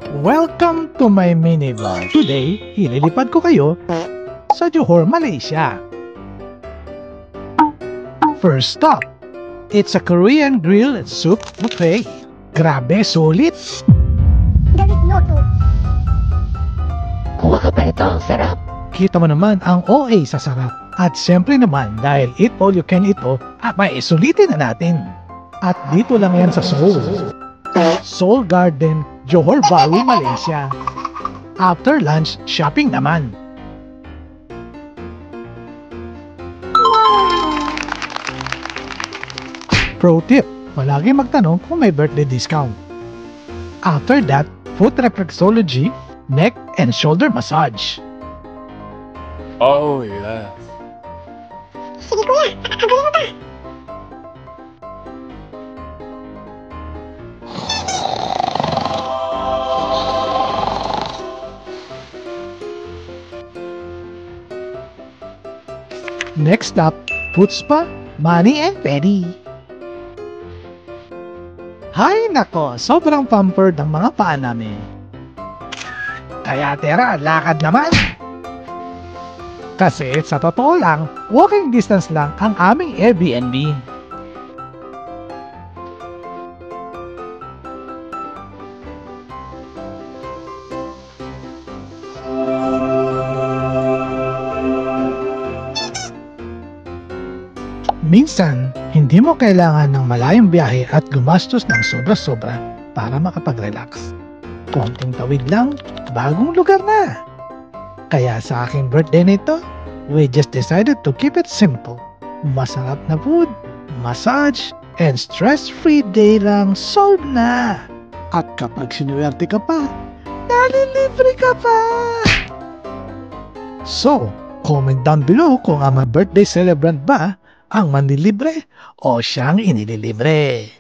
Welcome to my mini vlog. Today, ililipad ko kayo sa Johor, Malaysia. First stop, it's a Korean grill and soup buffet. Grabe, sulit! Galit noto. Kuha ka pa ito, sarap. Kita mo naman ang OA sa sarap. At siyempre naman, dahil eat all you can ito, may sulitin na natin. At dito lang yan sa Seoul. Seoul Garden, Johor Bahru, Malaysia. After lunch, shopping naman. Pro tip, palagi magtanong kung may birthday discount. After that, foot reflexology, neck and shoulder massage. Oh, yeah. Sige kuya, kakagaling mo pa. Next stop, foot spa, mani and pedi. Hay nako, sobrang pampered ang mga paa namin. Kaya tera, lakad naman. Kasi sa totoo lang, walking distance lang ang aming Airbnb. Minsan, hindi mo kailangan ng malayong biyahe at gumastos ng sobra-sobra para makapag-relax. Konting tawid lang, bagong lugar na. Kaya sa aking birthday nito, we just decided to keep it simple. Masarap na food, massage, and stress-free day lang solved na. At kapag sinuwerte ka pa, nalilibre ka pa! So, comment down below kung ang mga birthday celebrant ba ang manlilibre o siyang inililibre.